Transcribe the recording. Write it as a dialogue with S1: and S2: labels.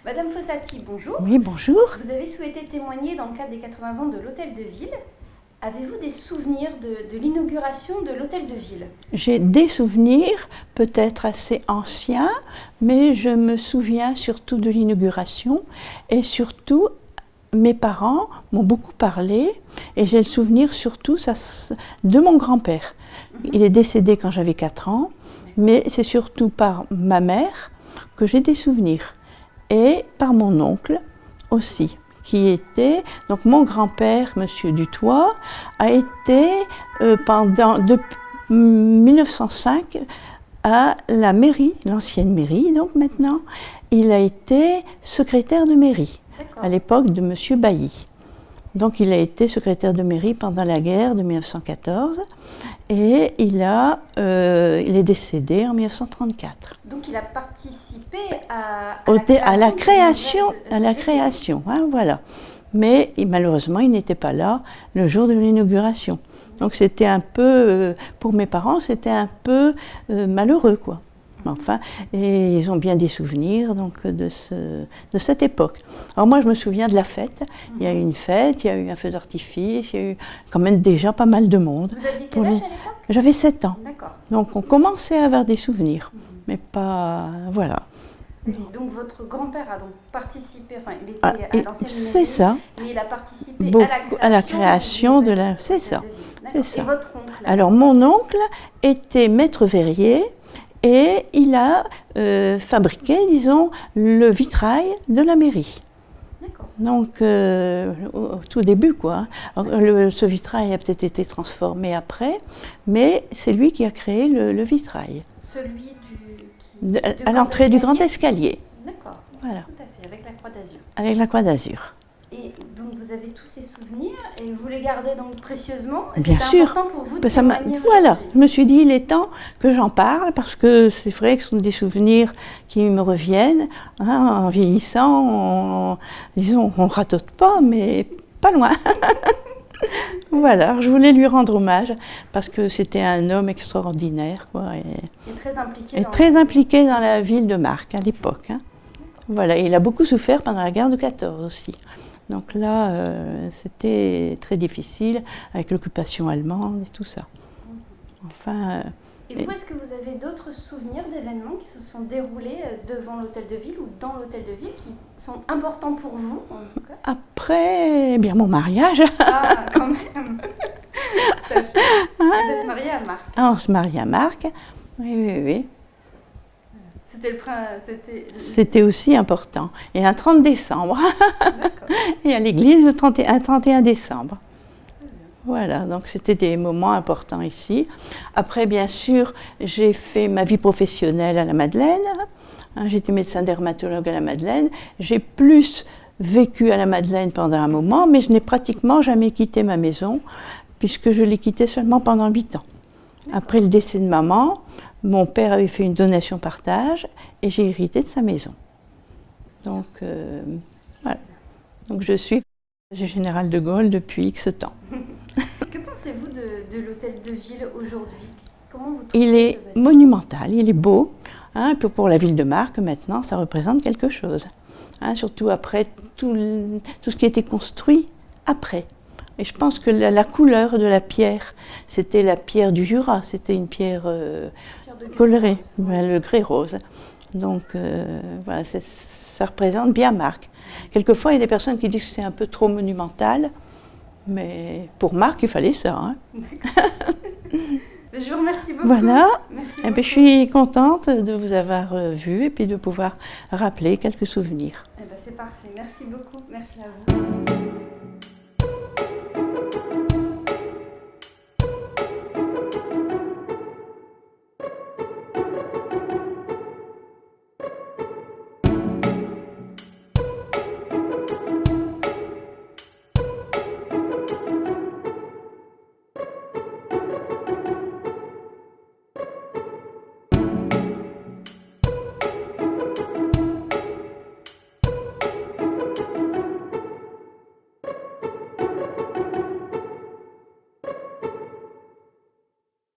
S1: Madame Fossati, bonjour.
S2: Oui, bonjour.
S1: Vous avez souhaité témoigner dans le cadre des 80 ans de l'Hôtel de Ville. Avez-vous des souvenirs de l'inauguration de l'Hôtel de Ville?
S2: J'ai des souvenirs, peut-être assez anciens, mais je me souviens surtout de l'inauguration et surtout, mes parents m'ont beaucoup parlé et j'ai le souvenir surtout de mon grand-père. Il est décédé quand j'avais 4 ans, mais c'est surtout par ma mère que j'ai des souvenirs et par mon oncle aussi, qui était, donc mon grand-père, Monsieur Dutoit, a été depuis 1905 à la mairie, l'ancienne mairie, donc maintenant, il a été secrétaire de mairie, à l'époque de Monsieur Bailly. Donc il a été secrétaire de mairie pendant la guerre de 1914 et il est décédé en 1934.
S1: Donc il a participé à
S2: la création, hein, voilà. Mais malheureusement, il n'était pas là le jour de l'inauguration. Donc c'était un peu, pour mes parents, c'était un peu malheureux, quoi. Enfin, et ils ont bien des souvenirs donc, de cette époque. Alors moi, je me souviens de la fête. Il y a eu une fête, il y a eu un feu d'artifice, il y a eu quand même déjà pas mal de monde.
S1: Vous aviez quel âge à l'époque?
S2: J'avais 7 ans.
S1: D'accord.
S2: Donc on commençait à avoir des souvenirs, mais pas... voilà.
S1: Donc votre grand-père a donc participé, enfin il était à l'ancienne mairie,
S2: c'est ça.
S1: Mais il a participé
S2: à la création de la... C'est ça.
S1: C'est ça. Et votre oncle?
S2: Alors mon oncle était maître verrier et il a fabriqué, disons, le vitrail de la mairie.
S1: D'accord.
S2: Donc au tout début, quoi. Ce vitrail a peut-être été transformé après, mais c'est lui qui a créé le vitrail.
S1: Celui
S2: à l'entrée du grand escalier.
S1: D'accord,
S2: voilà.
S1: Tout à fait, avec la croix d'azur.
S2: Avec la croix d'azur.
S1: Et donc vous avez tous ces souvenirs et vous les gardez donc précieusement.
S2: Bien sûr.
S1: Important pour vous de témoigner
S2: voilà, je me suis dit, il est temps que j'en parle parce que c'est vrai que ce sont des souvenirs qui me reviennent. Hein, en vieillissant, disons, on ratote pas, mais pas loin. Voilà, je voulais lui rendre hommage parce que c'était un homme extraordinaire, quoi,
S1: et
S2: très impliqué dans la ville de Marcq à l'époque. Hein. Voilà, et il a beaucoup souffert pendant la guerre de 14 aussi. Donc là, c'était très difficile avec l'occupation allemande et tout ça. Enfin.
S1: Et vous, est-ce que vous avez d'autres souvenirs d'événements qui se sont déroulés devant l'Hôtel de Ville ou dans l'Hôtel de Ville qui sont importants pour vous, en tout cas?
S2: Après, eh bien mon mariage.
S1: Ah, quand même. Vous êtes mariée à Marcq.
S2: Ah, on se marie à Marcq. Oui. C'était aussi important. Et un 30 décembre. Et à l'église le 31 décembre. Voilà, donc c'était des moments importants ici. Après, bien sûr, j'ai fait ma vie professionnelle à la Madeleine. J'étais médecin dermatologue à la Madeleine. J'ai plus vécu à la Madeleine pendant un moment, mais je n'ai pratiquement jamais quitté ma maison, puisque je l'ai quittée seulement pendant 8 ans. Après le décès de maman, mon père avait fait une donation partage et j'ai hérité de sa maison. Donc, voilà. Donc je suis général de Gaulle depuis X temps.
S1: Que pensez-vous de l'Hôtel de Ville aujourd'hui? Comment vous trouvez
S2: Il est monumental, il est beau. Hein, pour la ville de Marcq, maintenant, ça représente quelque chose. Hein, surtout après tout ce qui a été construit après. Et je pense que la couleur de la pierre, c'était la pierre du Jura, c'était une pierre colorée, le grès rose. Donc voilà, ça représente bien Marcq. Quelquefois, il y a des personnes qui disent que c'est un peu trop monumental, mais pour Marcq, il fallait ça. Hein.
S1: Je vous remercie beaucoup.
S2: Voilà,
S1: Merci
S2: beaucoup. Je suis contente de vous avoir vu et puis de pouvoir rappeler quelques souvenirs.
S1: C'est parfait, merci beaucoup, merci à vous.